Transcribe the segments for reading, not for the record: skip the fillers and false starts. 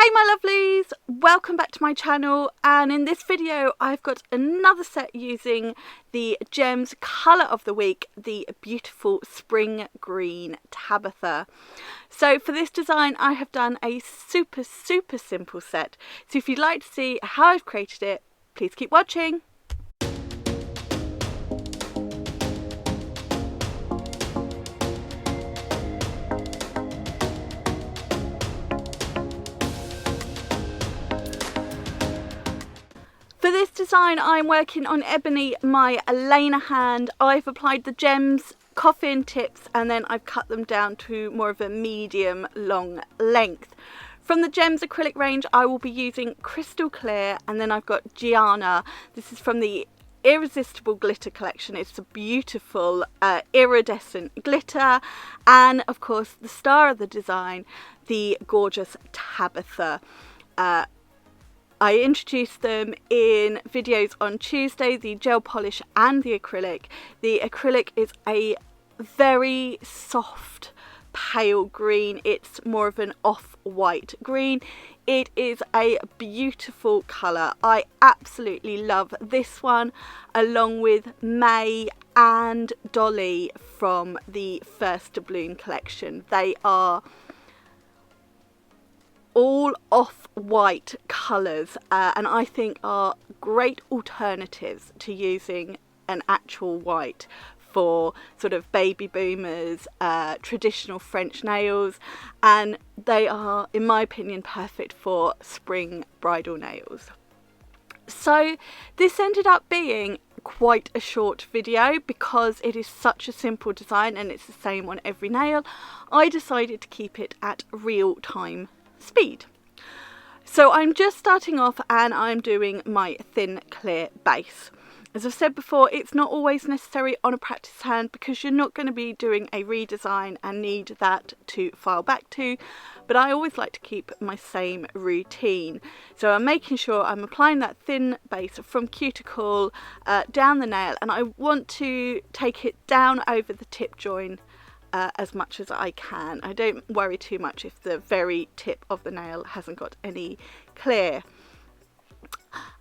Hey my lovelies, welcome back to my channel, and in this video I've got another set using the Gems colour of the week, the beautiful spring green Tabitha. So for this design I have done a super simple set, so if you'd like to see how I've created it, please keep watching. For this design I'm working on ebony, my Elena hand. I've applied the Gems coffin tips and then I've cut them down to more of a medium long length. From the Gems acrylic range I will be using Crystal Clear, and then I've got Gianna. This is from the Irresistible Glitter collection. It's a beautiful iridescent glitter, and of course the star of the design, the gorgeous Tabitha. I introduced them in videos on Tuesday, the gel polish and the acrylic. The acrylic is a very soft pale green. It's more of an off-white green. It is a beautiful colour. I absolutely love this one, along with May and Dolly from the First to Bloom collection. They are all off-white colours and I think are great alternatives to using an actual white for sort of baby boomers, traditional French nails, and they are, in my opinion, perfect for spring bridal nails. So this ended up being quite a short video because it is such a simple design and it's the same on every nail. I decided to keep it at real time speed. So I'm just starting off and I'm doing my thin clear base. As I've said before, it's not always necessary on a practice hand because you're not going to be doing a redesign and need that to file back to, but I always like to keep my same routine. So I'm making sure I'm applying that thin base from cuticle down the nail, and I want to take it down over the tip join as much as I can. I don't worry too much if the very tip of the nail hasn't got any clear.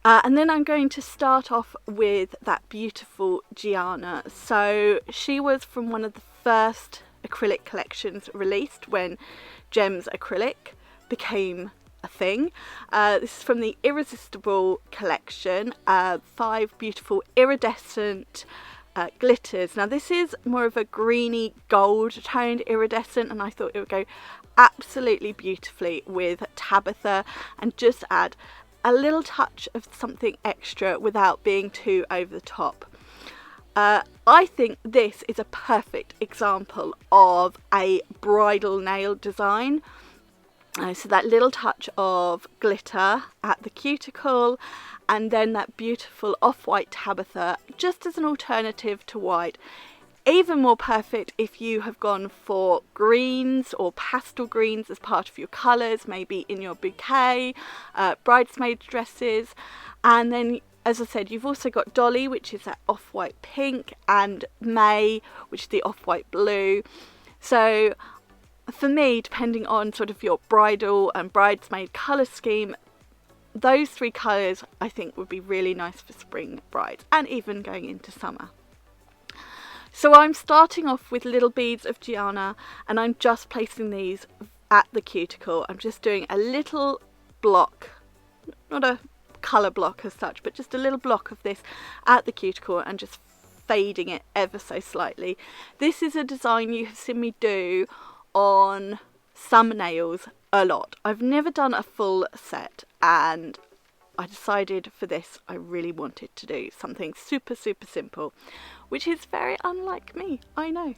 And then I'm going to start off with that beautiful Gianna. So she was from one of the first acrylic collections released when Gems acrylic became a thing. This is from the Irresistible collection. 5 beautiful iridescent glitters. Now this is more of a greeny gold toned iridescent, and I thought it would go absolutely beautifully with Tabitha and just add a little touch of something extra without being too over the top. I think this is a perfect example of a bridal nail design. So that little touch of glitter at the cuticle, and then that beautiful off-white Tabitha just as an alternative to white. Even more perfect if you have gone for greens or pastel greens as part of your colours, maybe in your bouquet, bridesmaid dresses. And then, as I said, you've also got Dolly, which is that off-white pink, and May, which is the off-white blue. So for me, depending on sort of your bridal and bridesmaid colour scheme, those 3 colours I think would be really nice for spring brides and even going into summer. So I'm starting off with little beads of Gianna and I'm just placing these at the cuticle. I'm just doing a little block, not a colour block as such, but just a little block of this at the cuticle and just fading it ever so slightly. This is a design you have seen me do on some nails a lot. I've never done a full set, and I decided for this I really wanted to do something super simple, which is very unlike me, I know.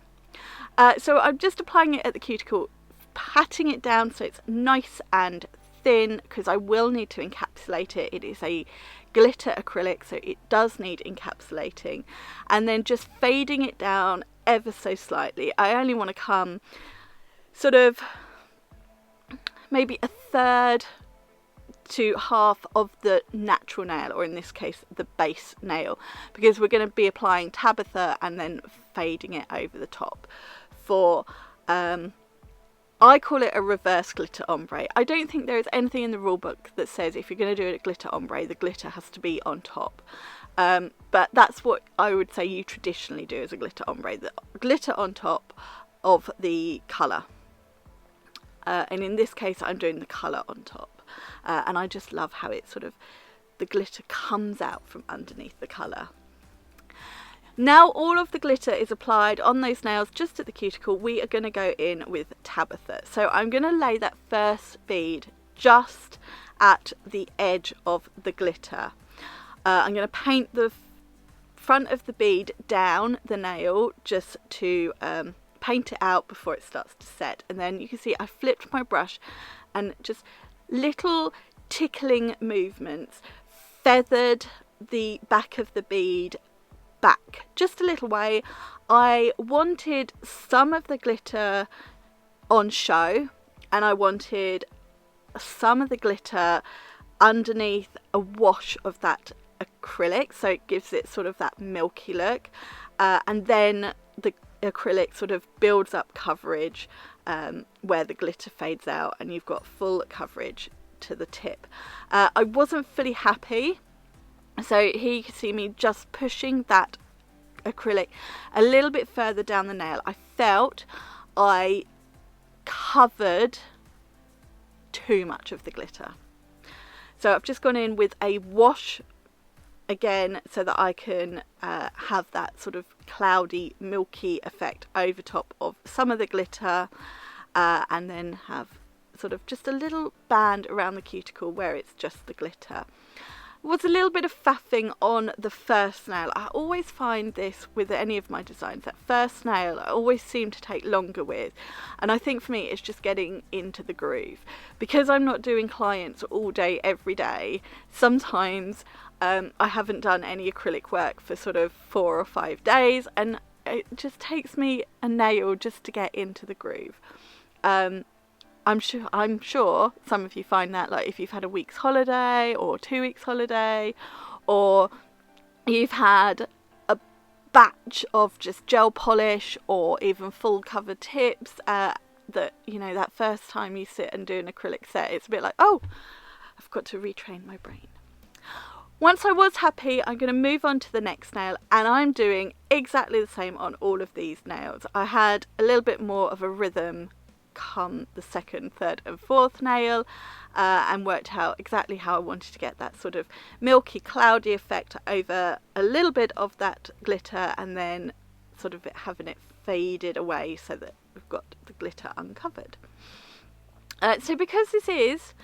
So I'm just applying it at the cuticle, patting it down so it's nice and thin because I will need to encapsulate it. It is a glitter acrylic, so it does need encapsulating, and then just fading it down ever so slightly. I only want to come sort of maybe a third to half of the natural nail, or in this case the base nail, because we're going to be applying Tabitha and then fading it over the top for I call it a reverse glitter ombre. I don't think there is anything in the rule book that says if you're going to do a glitter ombre, the glitter has to be on top. But that's what I would say you traditionally do as a glitter ombre, the glitter on top of the colour. And in this case, I'm doing the colour on top. And I just love how it sort of, the glitter comes out from underneath the colour. Now all of the glitter is applied on those nails just at the cuticle. We are going to go in with Tabitha. So I'm going to lay that first bead just at the edge of the glitter. I'm going to paint the front of the bead down the nail just to paint it out before it starts to set. And then you can see I flipped my brush and just little tickling movements feathered the back of the bead back just a little way. I wanted some of the glitter on show, and I wanted some of the glitter underneath a wash of that acrylic, so it gives it sort of that milky look, and then the acrylic sort of builds up coverage where the glitter fades out and you've got full coverage to the tip. I wasn't fully happy. So here you can see me just pushing that acrylic a little bit further down the nail. I felt I covered too much of the glitter. So I've just gone in with a wash again so that I can have that sort of cloudy, milky effect over top of some of the glitter, and then have sort of just a little band around the cuticle where it's just the glitter. Was a little bit of faffing on the first nail. I always find this with any of my designs, that first nail I always seem to take longer with, and I think for me it's just getting into the groove. Because I'm not doing clients all day every day, sometimes I haven't done any acrylic work for sort of 4 or 5 days, and it just takes me a nail just to get into the groove. I'm sure some of you find that, like if you've had a week's holiday or 2 weeks holiday, or you've had a batch of just gel polish or even full cover tips, that, you know, that first time you sit and do an acrylic set, it's a bit like, oh, I've got to retrain my brain. Once I was happy, I'm going to move on to the next nail, and I'm doing exactly the same on all of these nails. I had a little bit more of a rhythm come the second, third and fourth nail, and worked out exactly how I wanted to get that sort of milky, cloudy effect over a little bit of that glitter, and then sort of having it faded away so that we've got the glitter uncovered. So because this is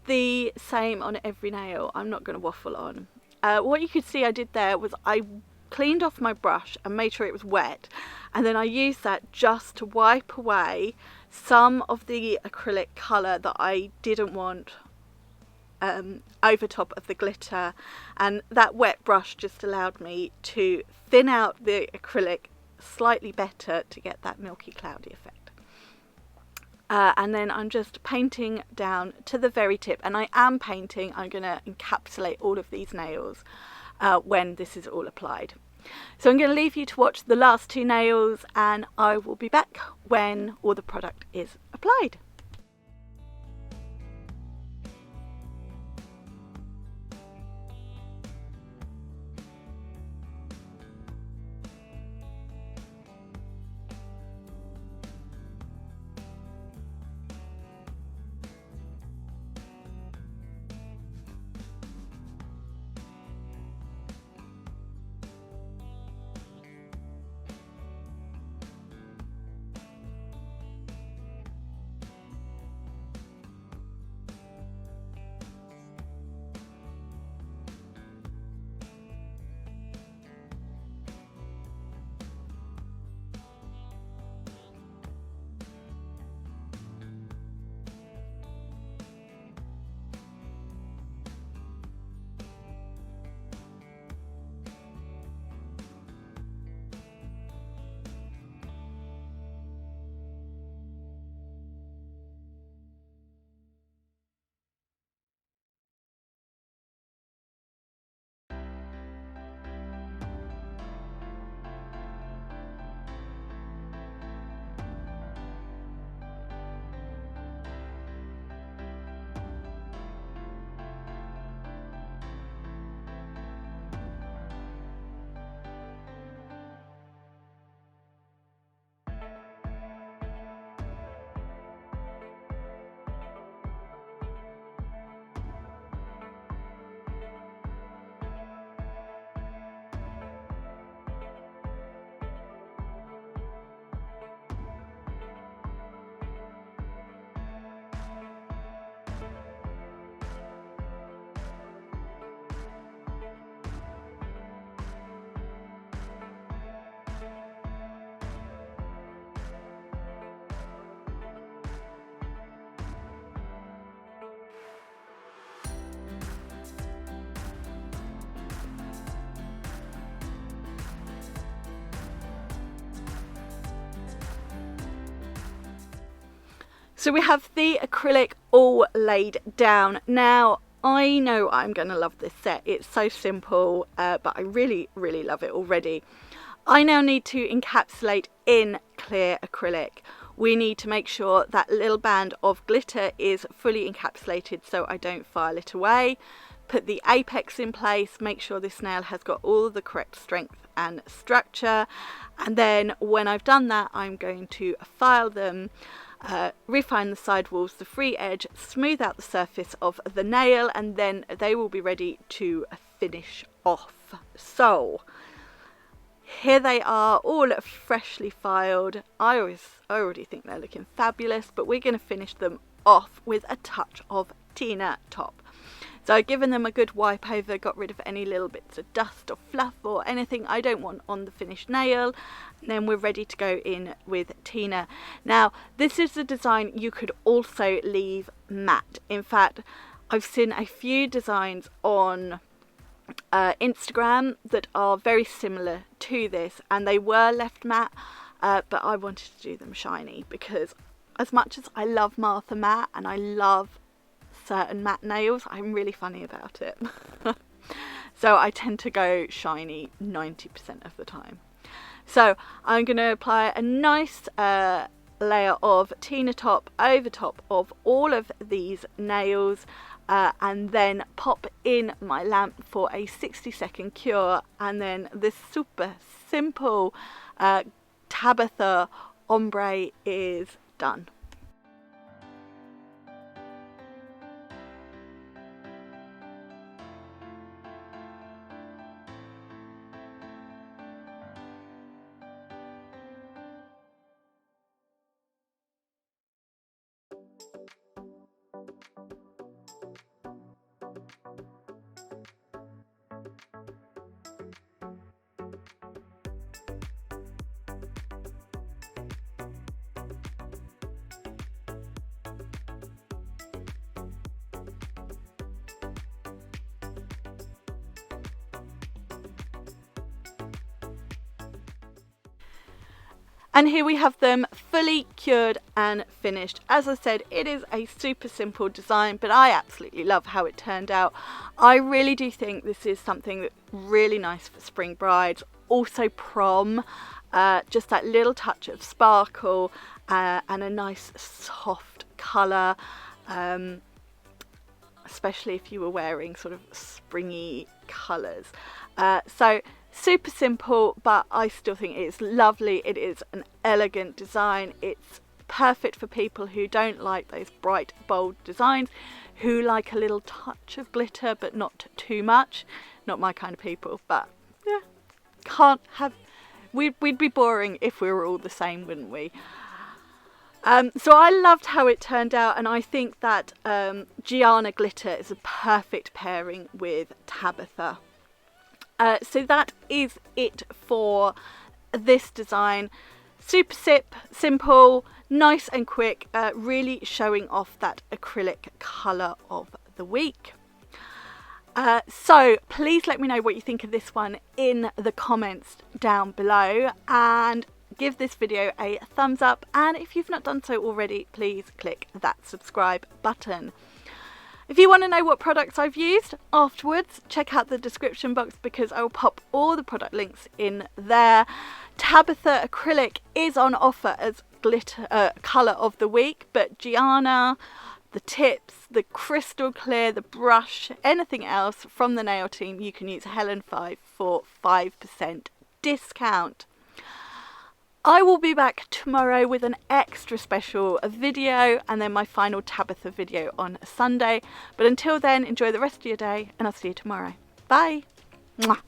the same on every nail, I'm not going to waffle on. What you could see I did there was I cleaned off my brush and made sure it was wet, and then I used that just to wipe away some of the acrylic colour that I didn't want over top of the glitter, and that wet brush just allowed me to thin out the acrylic slightly better to get that milky cloudy effect. And then I'm just painting down to the very tip, and I am painting, I'm going to encapsulate all of these nails when this is all applied. So I'm going to leave you to watch the last 2 nails, and I will be back when all the product is applied. So we have the acrylic all laid down. Now, I know I'm going to love this set. It's so simple, but I really, really love it already. I now need to encapsulate in clear acrylic. We need to make sure that little band of glitter is fully encapsulated so I don't file it away. Put the apex in place, make sure this nail has got all the correct strength and structure. And then when I've done that, I'm going to file them, refine the sidewalls, the free edge, smooth out the surface of the nail, and then they will be ready to finish off. So here they are, all freshly filed. I already think they're looking fabulous, but we're going to finish them off with a touch of Tina top. So I've given them a good wipe over, got rid of any little bits of dust or fluff or anything I don't want on the finished nail. And then we're ready to go in with Tina. Now, this is a design you could also leave matte. In fact, I've seen a few designs on Instagram that are very similar to this, and they were left matte, but I wanted to do them shiny because as much as I love Martha matte and I love certain matte nails, I'm really funny about it. So I tend to go shiny 90% of the time. So I'm going to apply a nice layer of Tina top over top of all of these nails, and then pop in my lamp for a 60-second cure, and then this super simple Tabitha ombre is done. And here we have them fully cured and finished. As I said, it is a super simple design, but I absolutely love how it turned out. I really do think this is something that's really nice for spring brides, also prom, just that little touch of sparkle and a nice soft colour, especially if you were wearing sort of springy colours. So super simple, but I still think it's lovely. It is an elegant design. It's perfect for people who don't like those bright, bold designs, who like a little touch of glitter but not too much. Not my kind of people, but yeah, can't have, we'd be boring if we were all the same, wouldn't we? So I loved how it turned out, and I think that Gianna glitter is a perfect pairing with Tabitha. So that is it for this design. Super simple, nice and quick, really showing off that acrylic colour of the week. So please let me know what you think of this one in the comments down below, and give this video a thumbs up, and if you've not done so already, please click that subscribe button. If you want to know what products I've used afterwards, check out the description box because I will pop all the product links in there. Tabitha acrylic is on offer as glitter colour of the week, but Gianna, the tips, the crystal clear, the brush, anything else from the nail team, you can use Helen 5 for 5% discount. I will be back tomorrow with an extra special video, and then my final Tabitha video on Sunday. But until then, enjoy the rest of your day, and I'll see you tomorrow. Bye. Mwah.